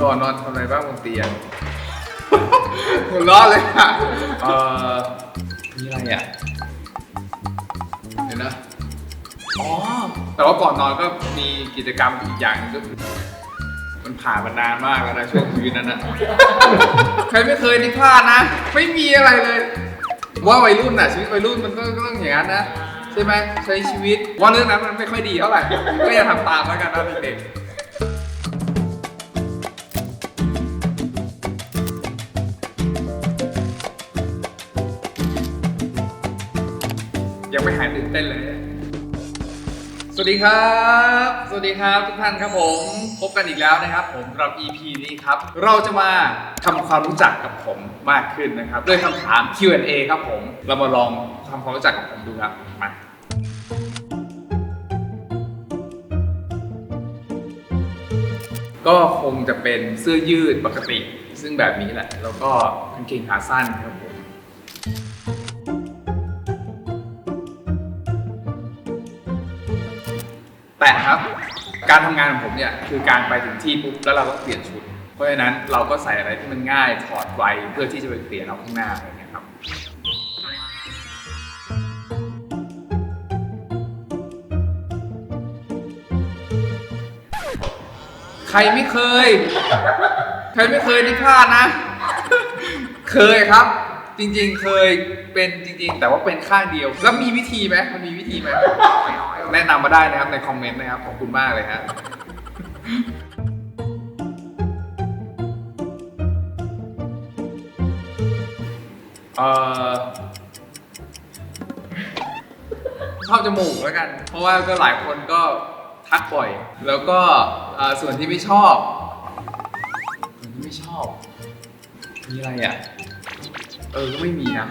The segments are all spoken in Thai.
ก่อนนอนทำอะไรบ้างบนเตียงหัวเราะเลยค่ะมีอะไรอ่ะเห็นนะอ๋อแต่ว่าก่อนนอนก็มีกิจกรรมอีกอย่างนึงก็คือมันผ่านมานานมากแล้วนะช่วงชีวิตนั้นนะใครไม่เคยนี่พลาดนะไม่มีอะไรเลยว่าวัยรุ่นน่ะชีวิตวัยรุ่นมันก็ต้องอย่างนั้นนะใช่ไหมใช้ชีวิตว่าเรื่องนั้นมันไม่ค่อยดีเท่าไหร่ก็อย่าทำตามแล้วกันนะเด็กยังไม่หายตื่นเต้นเลยสวัสดีครับสวัสดีครับทุกท่านครับผมพบกันอีกแล้วนะครับผมสำหรับ EP นี้ครับเราจะมาทำความรู้จักกับผมมากขึ้นนะครับด้วยคำถาม Q&A ครับผมเรามาลองทำความรู้จักกับผมดูครับมาก็คงจะเป็นเสื้อยืดปกติซึ่งแบบนี้แหละแล้วก็กางเกงขาสั้นครับผมแต่ครับการทำงานของผมเนี่ยคือการไปถึงที่ปุ๊บแล้วเราก็เปลี่ยนชุดเพราะฉะนั้นเราก็ใส่อะไรที่มันง่ายถอดไวเพื่อที่จะไปเปลี่ยนเอาข้างหน้าอะไรเงี้ยครับใครไม่เคยนี่พลาดนะเคยครับจริงๆเคยเป็นจริงๆแต่ว่าเป็นข้างเดียวแล้วมีวิธีไหมมันมีวิธีไหมแนะนำมาได้นะครับในคอมเมนต์นะครับขอบคุณมากเลยฮะชอบจมูกแล้วกันเพราะว่าก็หลายคนก็ทักบ่อยแล้วก็ส่วนที่ไม่ชอบมีอะไรอ่ะก็ไม่มีนะ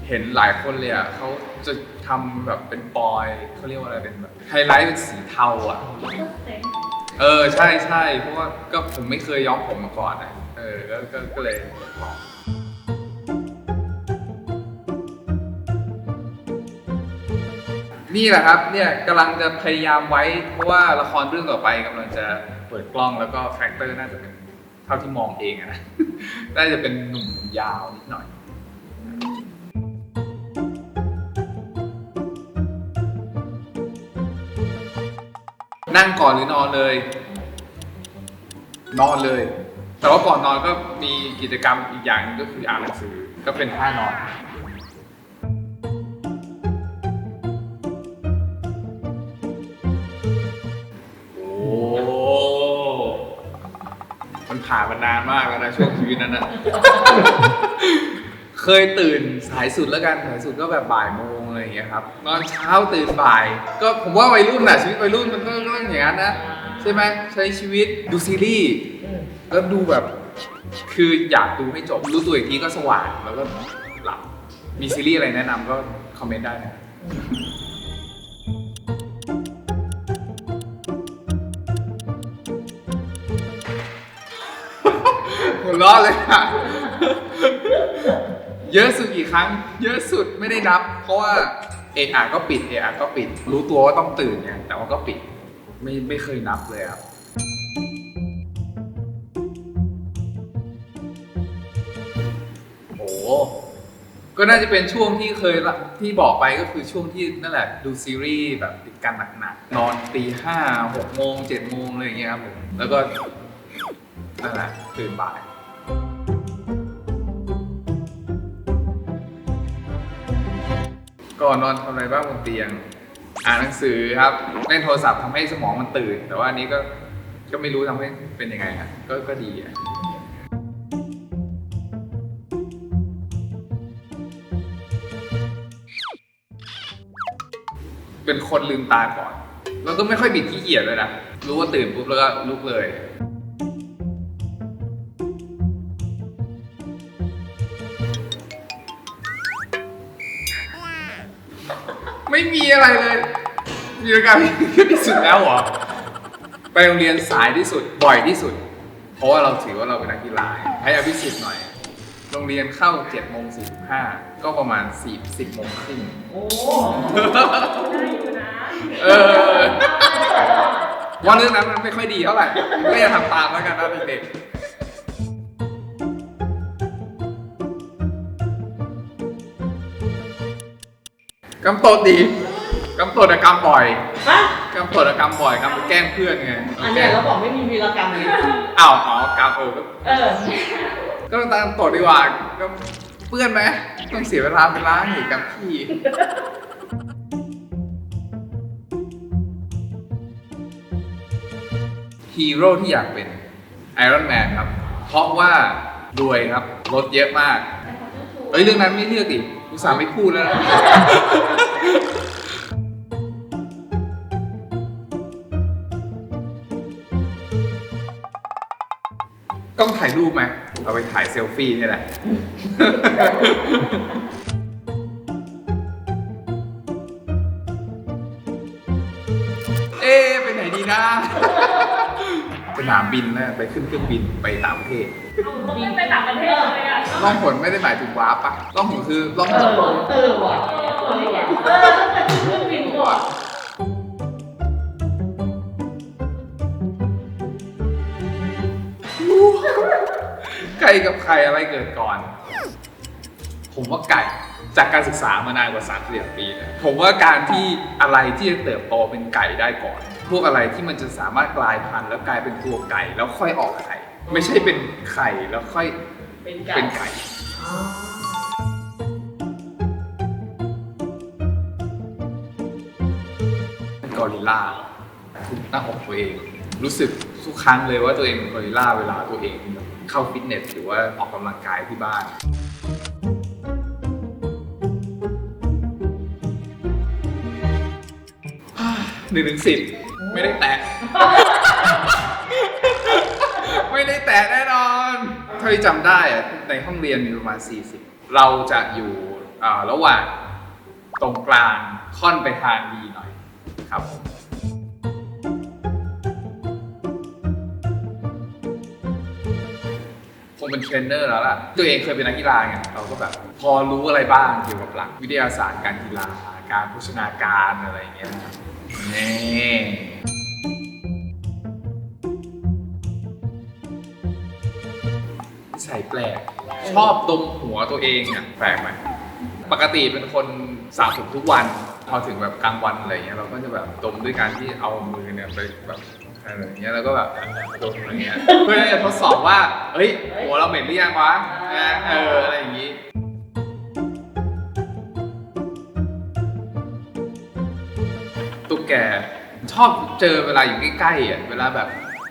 เห็นหลายคนเลยอ่ะเขาจะทำแบบเป็นปอยเขาเรียกว่าอะไรเป็นแบบไฮไลท์เป็นสีเทาอ่ะใช่เพราะว่าก็ผมไม่เคยย้อมผมมาก่อนอ่ะก็เลยลองนี่แหละครับเนี่ยกำลังจะพยายามไว้เพราะว่าละครเรื่องต่อไปกำลังจะเปิดกล้องแล้วก็คาแรคเตอร์น่าจะเป็นเท่าที่มองเองนะ น่าจะเป็นหนุ่มยาวนิดหน่อยนั่งก่อนหรือนอนเลยนอนเลยแต่ว่าก่อนนอนก็มีกิจกรรมอีกอย่างนึงก็คืออ่านหนังสือก็เป็นท่านอนมันผ่านมานานมากแล้วนะช่วงชีวิตนั้นนะ เคยตื่นสายสุดแล้วกันสายสุดก็แบบบ่ายโมงอะไรอย่างเงี้ยครับนอนเช้าตื่นบ่ายก็ผมว่าวัยรุ่นน่ะชีวิตวัยรุ่นมันก็ต้องอย่างนั้นนะใช่ไหมใช้ชีวิตดูซีรีส์แล้วดูแบบคืออยากดูให้จบรู้ตัวอีกทีก็สว่างแล้วก็หลับมีซีรีส์อะไรแนะนำก็คอมเมนต์ได้นะหัวเราะเลยค่ะเยอะสุดกี่ครั้งเยอะสุดไม่ได้นับเพราะว่าก็ปิดรู้ตัวว่าต้องตื่นไงแต่ว่าก็ปิดไม่เคยนับเลยครับโอ้ก็น่าจะเป็นช่วงที่เคยที่บอกไปก็คือช่วงที่นั่นแหละดูซีรีส์แบบติดกันหนักๆนอนตี 5 6 โมง 7 โมงอะไรอย่างเงี้ยครับผมแล้วก็นั่นแหละตื่นบ่ายก่อนนอนทำอะไรบ้างบนเตียงอ่านหนังสือครับเล่นโทรศัพท์ทำให้สมองมันตื่นแต่ว่าอันนี้ก็ไม่รู้ทำให้เป็นยังไงครับก็ดีอ่ะเป็นคนลืมตาก่อนแล้วก็ไม่ค่อยบิดขี้เกียจเลยนะรู้ว่าตื่นปุ๊บแล้วก็ลุกเลยไม่มีอะไรเลยมีรายการที่สุดแล้วเหรอไปโรงเรียนสายที่สุดบ่อยที่สุดเพราะว่าเราถือว่าเราเป็นนักกีฬาให้อภิสิทธิ์หน่อย โรงเรียนเข้า7:45ก็ประมาณ10 โมงครึ่ง โอ้ได้อยู่นะ ว่าเรื่องนั้นมันไม่ค่อยดีเท่าไหร่ก็อย่าทำตามแล้วกันนะเด็กๆกำตดดีกำตดอะกำบ่อย ฮะ กำตดอะกำบ่อยกำไปแกล้งเพื่อนไง อันเนี้ยเราบอกไม่มีวีรกรรมเลย อ้าวอ๋อกำก็ตามตดดีกว่าก็เปื้อนไหมต้องเสียเวลาไปล้างอีกกับพี่ฮีโร่ที่อยากเป็นไอรอนแมนครับ เพราะว่ารวยครับรถเยอะมากเรื่องนั้นไม่เลือกดิอุตส่าห์ไม่พูดแล้วนะต้องถ่ายรูปไหมเราไปถ่ายเซลฟี่นี่แหละ ไปไหนดีนะ สนามบินนะไปขึ้นเครื่องบินไปต่างประเทศ บินไปต่างประเทศเลยอ่ะ ล่องหนไม่ได้หมายถึงวาร์ปปะล่องหนคือล่องหน ว่ะต้องไปเครื่องบินก่อน ไก่กับไข่อะไรเกิดก่อน ผมว่าไก่จากการศึกษามานานกว่า30 ปีนะผมว่าการที่อะไรที่จะเติบโตเป็นไก่ได้ก่อน พวกอะไรที่มันจะสามารถกลายพันธุ์แล้วกลายเป็นตัวไก่แล้วค่อยออกไข่ไม่ใช่เป็นไข่แล้วค่อยเป็นไก่กอริลลาทุกหน้าอกตัวเองรู้สึกทุกครั้งเลยว่าตัวเองเป็นกอริลลาเวลาตัวเองเข้าฟิตเนสหรือว่าออกกำลังกายที่บ้าน1 ถึง 10ไม่ได้แตะ ไม่ได้แตะแน่นอนเท่าที่จำได้อะในห้องเรียนมีประมาณ40เราจะอยู่ระหว่างตรงกลางค่อนไปทางดีหน่อยครับคงเป็นเทรนเนอร์แล้วล่ะตัวเองเคยเป็นนักกีฬาไงเราก็แบบพอรู้อะไรบ้างเกี่ยวกับหลักวิทยาศาสตร์การกีฬาการโภชนาการอะไรอย่างเงี้ยนี่ใส่แปลกชอบดมหัวตัวเองอ่ะแปลกไหมปกติเป็นคนสระผมทุกวันพอถึงแบบกลางวันอะไรเงี้ยเราก็จะแบบดมด้วยการที่เอามือเนี่ยไปแบบอะไรอย่างเงี้ยแล้วก็แบบดมอะไรเงี้ยเพื่อจะทดสอบว่าเฮ้ยหัวเราเหม็นหรือยังวะอะไรอย่างงี้ตุ๊กแกชอบเจอเวลาอยู่ใกล้ๆอ่ะเวลาแบบ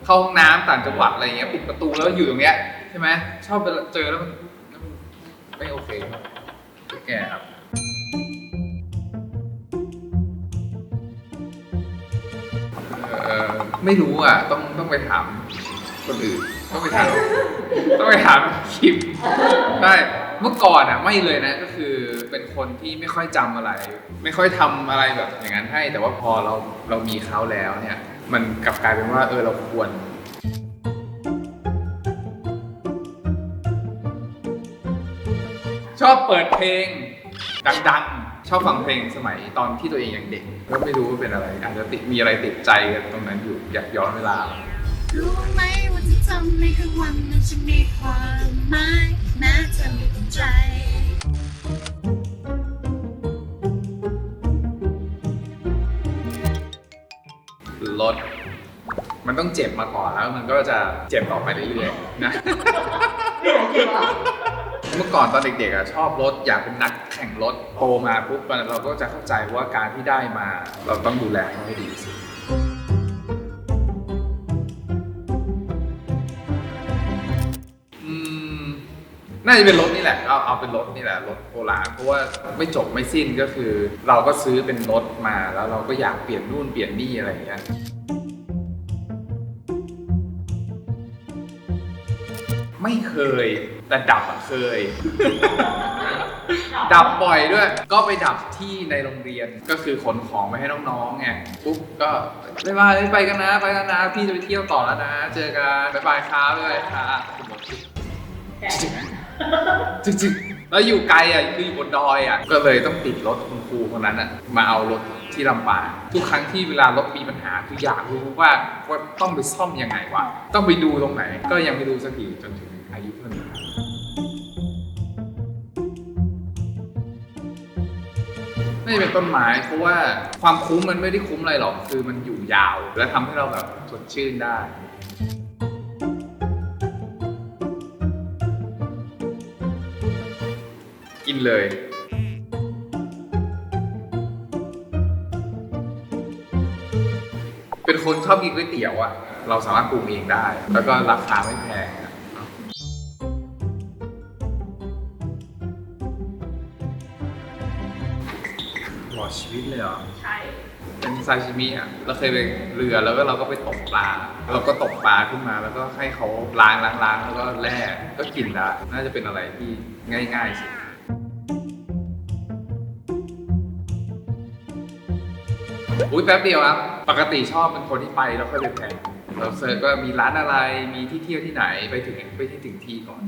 เข้าห้องน้ำต่างจังหวัดอะไรเงี้ยปิดประตูแล้วอยู่ตรงเนี้ยใช่ไหมชอบเจอแล้วมันไม่โอเคตุ๊กแกครับไม่รู้อ่ะต้องไปถามคนอื่นต้องไปถามคลิปใช่เมื่อก่อนอ่ะไม่เลยนะก็คือเป็นคนที่ไม่ค่อยจำอะไรไม่ค่อยทำอะไรแบบอย่างนั้นให้แต่ว่าพอเรามีเขาแล้วเนี่ยมันกลับกลายเป็นว่าเราควรชอบเปิดเพลงดังๆชอบฟังเพลงสมัยตอนที่ตัวเองยังเด็กก็ไม่รู้ว่าเป็นอะไรอาจจะมีอะไรติดใจกันตรงนั้นอยู่อยากย้อนเวลารู้ไหมว่าที่ทำในทุกวันมันจะมีความหมายแม้จะไม่เข้าใจรถมันต้องเจ็บมาก่อนแล้วมันก็จะเจ็บต่อไปเรื่อยๆนะเมื่อก่อนตอนเด็กๆชอบรถอยากเป็นนักแข่งรถโตมาปุ๊บเราก็จะเข้าใจว่าการที่ได้มาเราต้องดูแลเขาให้ดีที่สุดน่าจะเป็นรถนี่แหละเอาเป็นรถนี่แหละรถโบราณเพราะว่าไม่จบไม่สิ้นก็คือเราก็ซื้อเป็นรถมาแล้วเราก็อยากเปลี่ยนนู่นเปลี่ยนนี่อะไรอย่างเงี้ยไม่เคยแต่ดับเคย ดับบ่อยด้วยก็ไปดับที่ในโรงเรียนก็คือขนของไปให้น้องๆไงปุ๊บก็บ๊ายบายไปกันนะพี่จะไปเที่ยวต่อแล้วนะเจอกันบ๊ายบายครับบ๊ายบายครับ จริงๆแล้วอยู่ไกลอ่ะคืออยู่บนดอยอ่ะก็เลยต้องติดรถคุณครูคนนั้นอ่ะมาเอารถที่ลำปางทุกครั้งที่เวลารถมีปัญหาคืออยากรู้ว่าต้องไปซ่อมยังไงวะต้องไปดูตรงไหนก็ยังไม่รู้สักทีจนถึงอายุเท่านี้ไม่เป็นต้นไม้เพราะว่าความคุ้มมันไม่ได้คุ้มอะไรหรอกคือมันอยู่ยาวและทำให้เราแบบสดชื่นได้กินเลยเป็นคนชอบกินก๋วยเตี๋ยวอ่ะเราสามารถปรุงเองได้แล้วก็ราคาไม่แพงอะหล่อชีวิตเลยเหรอ ใช่ เป็นซาชิมิอ่ะเราเคยไปเรือแล้วก็เราก็ไปตกปลาเราก็ตกปลาขึ้นมาแล้วก็ให้เขาล้างแล้วก็แล่ก็กินได้น่าจะเป็นอะไรที่ง่ายๆสิอุ้ยแป๊บเดียวครับปกติชอบเป็นคนที่ไปแล้วค่อยไปแพลนเราเซิร์ชว่ามีร้านอะไรมีที่เที่ยวที่ไหนไปที่ถึงที่ก่อน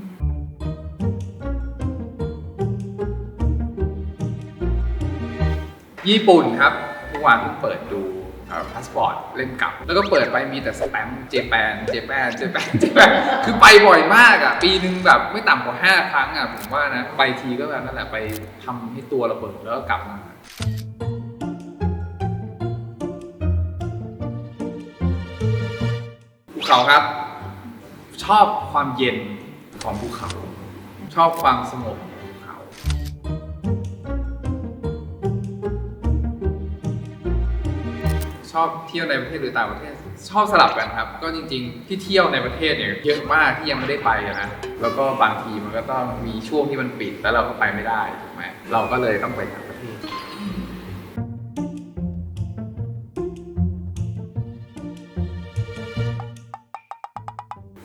ญี่ปุ่นครับเมื่อวานเพิ่งเปิดดูพาสปอร์ตเล่มเก่าแล้วก็เปิดไปมีแต่สแตมป์เจแปนคือไปบ่อยมากอ่ะปีนึงแบบไม่ต่ำกว่า5 ครั้งอ่ะผมว่านะไปทีก็แบบนั่นแหละไปทำให้ตัวระเบิดแล้วก็กลับมาภูเขาครับชอบความเย็นของภูเขาชอบความสงบของภูเขาชอบเที่ยวในประเทศหรือต่างประเทศชอบสลับกันครับก็จริงๆที่เที่ยวในประเทศเนี่ยเยอะมากที่ยังไม่ได้ไปนะแล้วก็บางทีมันก็ต้องมีช่วงที่มันปิดแล้วเราก็ไปไม่ได้ถูกไหมเราก็เลยต้องไปต่างประเทศ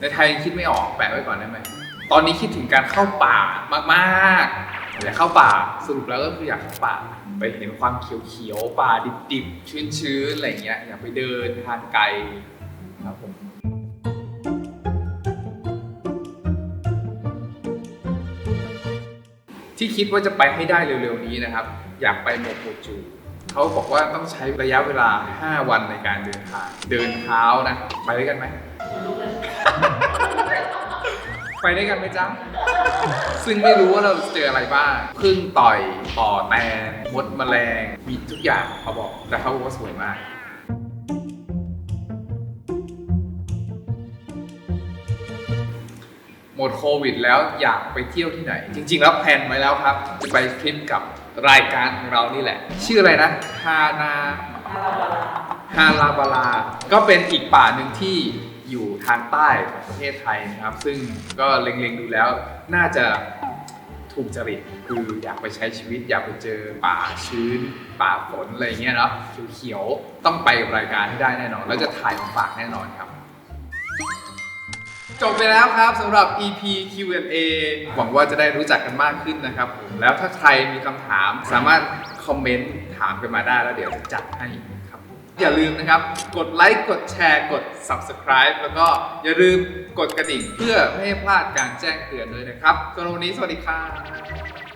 ในไทยคิดไม่ออกแปะไว้ก่อนได้ไหมตอนนี้คิดถึงการเข้าป่ามากๆอยากเข้าป่าสรุปแล้วก็คืออยากเข้าป่าไปเห็นความเขียวๆป่าดิบๆชื้นๆอะไรเงี้ยอยากไปเดินทางไกลครับผมที่คิดว่าจะไปให้ได้เร็วๆนี้นะครับอยากไปโมโกจูเขาบอกว่าต้องใช้ระยะเวลา5 วันในการเดินทางเดินเท้านะไปด้วยกันไหม ไปด้วยกันไหมจ๊ะ ซึ่งไม่รู้ว่าเราเจออะไรบ้างพึ่งต่อยต่อแตนมดแมลงมีทุกอย่างเขาบอกแต่เขาบอกว่าสวยมากหมดโควิดแล้วอยากไปเที่ยวที่ไหนจริงๆแล้วแพลนไว้แล้วครับจะไปทริปกับรายการของเรานี่แหละชื่ออะไรนะฮาลาบาลาก็เป็นอีกป่าหนึ่งที่อยู่ทางใต้ของประเทศไทยนะครับซึ่งก็เล็งๆดูแล้วน่าจะถูกจริตคืออยากไปใช้ชีวิตอยากไปเจอป่าชื้นป่าฝนอะไรเงี้ยเนาะเขียวๆต้องไปกับรายการที่ได้แน่นอนแล้วจะถ่ายมาฝากแน่นอนครับจบไปแล้วครับสำหรับ EP Q&A หวังว่าจะได้รู้จักกันมากขึ้นนะครับผมแล้วถ้าใครมีคำถามสามารถคอมเมนต์ถามกันมาได้แล้วเดี๋ยวจะจัดให้ครับอย่าลืมนะครับกดไลค์กดแชร์กด Subscribe แล้วก็อย่าลืมกดกระดิ่งเพื่อไม่ให้พลาดการแจ้งเตือนด้วยนะครับสำหรับวันนี้สวัสดีครับ